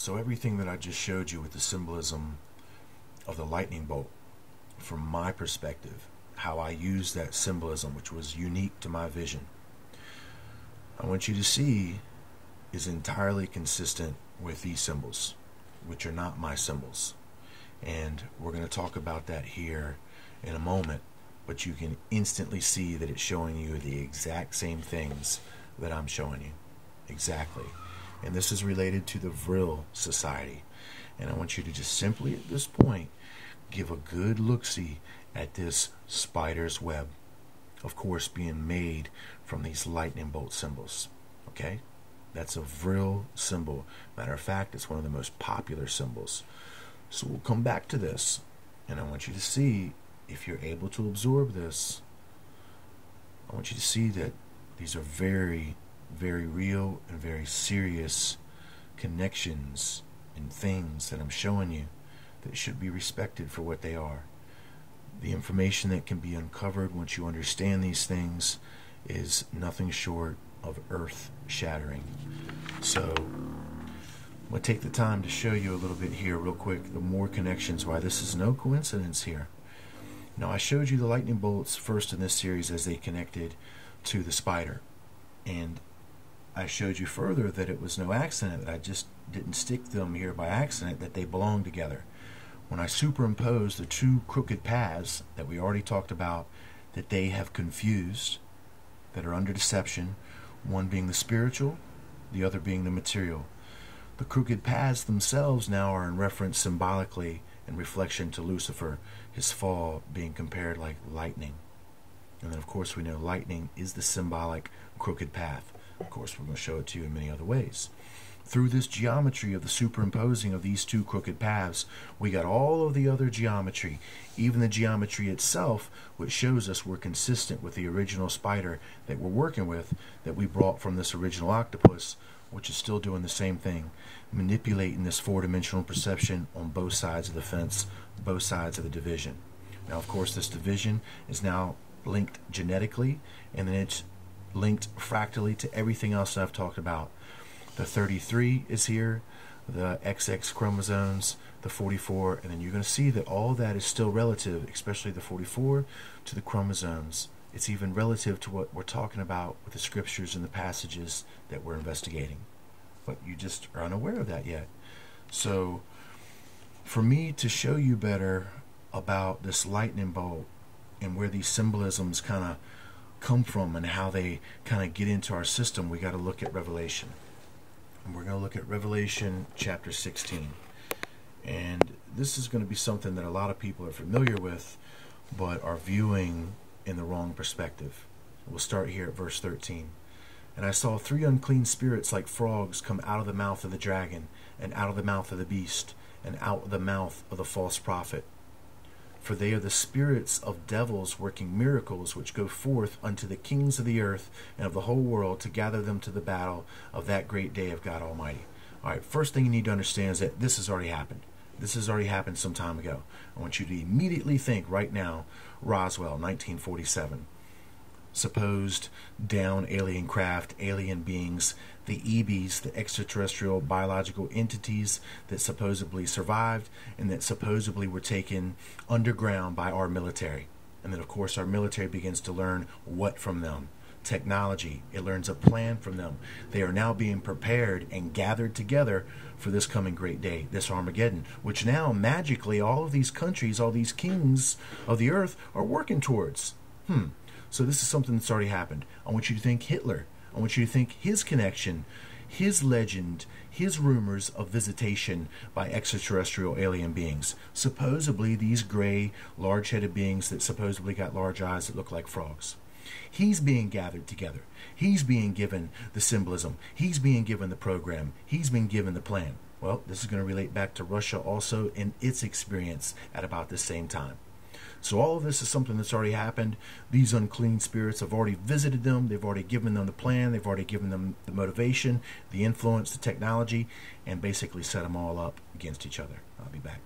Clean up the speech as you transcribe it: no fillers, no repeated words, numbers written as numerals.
So everything that I just showed you with the symbolism of the lightning bolt, from my perspective, how I used that symbolism, which was unique to my vision, I want you to see is entirely consistent with these symbols, which are not my symbols. And we're going to talk about that here in a moment, but you can instantly see that it's showing you the exact same things that I'm showing you. Exactly. And this is related to the Vril Society. And I want you to just simply at this point give a good look-see at this spider's web, of course being made from these lightning bolt symbols. Okay? That's a Vril symbol. Matter of fact, it's one of the most popular symbols. So we'll come back to this, and I want you to see, if you're able to absorb this, I want you to see that these are very, very real and very serious connections and things that I'm showing you that should be respected for what they are. The information that can be uncovered once you understand these things is nothing short of earth-shattering. So I'm going to take the time to show you a little bit here real quick, the more connections, why this is no coincidence here. Now, I showed you the lightning bolts first in this series as they connected to the spider. And I showed you further that it was no accident, that I just didn't stick them here by accident, that they belong together. When I superimpose the two crooked paths that we already talked about, that they have confused, that are under deception, one being the spiritual, the other being the material. The crooked paths themselves now are in reference symbolically in reflection to Lucifer, his fall being compared like lightning. And then of course we know lightning is the symbolic crooked path. Of course we're going to show it to you in many other ways. Through this geometry of the superimposing of these two crooked paths, we got all of the other geometry, even the geometry itself, which shows us we're consistent with the original spider that we're working with, that we brought from this original octopus, which is still doing the same thing, manipulating this four-dimensional perception on both sides of the fence, both sides of the division. Now, of course, this division is now linked genetically, and then it's linked fractally to everything else that I've talked about. The 33 is here, the XX chromosomes, the 44, and then you're going to see that all that is still relative, especially the 44, to the chromosomes. It's even relative to what we're talking about with the scriptures and the passages that we're investigating. But you just are unaware of that yet. So, for me to show you better about this lightning bolt and where these symbolisms kind of come from and how they kind of get into our system, we got to look at Revelation. And we're going to look at Revelation chapter 16. And this is going to be something that a lot of people are familiar with, but are viewing in the wrong perspective. We'll start here at verse 13. And I saw three unclean spirits like frogs come out of the mouth of the dragon, and out of the mouth of the beast, and out of the mouth of the false prophet. For they are the spirits of devils working miracles, which go forth unto the kings of the earth and of the whole world, to gather them to the battle of that great day of God Almighty. All right, first thing you need to understand is that this has already happened. This has already happened some time ago. I want you to immediately think right now, Roswell, 1947. Supposed down alien craft, alien beings, the EBs, the extraterrestrial biological entities that supposedly survived and that supposedly were taken underground by our military. And then of course our military begins to learn what from them? Technology. It learns a plan from them. They are now being prepared and gathered together for this coming great day, this Armageddon, which now magically all of these countries, all these kings of the earth are working towards. So this is something that's already happened. I want you to think Hitler. I want you to think his connection, his legend, his rumors of visitation by extraterrestrial alien beings. Supposedly these gray, large-headed beings that supposedly got large eyes that look like frogs. He's being gathered together. He's being given the symbolism. He's being given the program. He's been given the plan. Well, this is going to relate back to Russia also in its experience at about the same time. So all of this is something that's already happened. These unclean spirits have already visited them. They've already given them the plan. They've already given them the motivation, the influence, the technology, and basically set them all up against each other. I'll be back.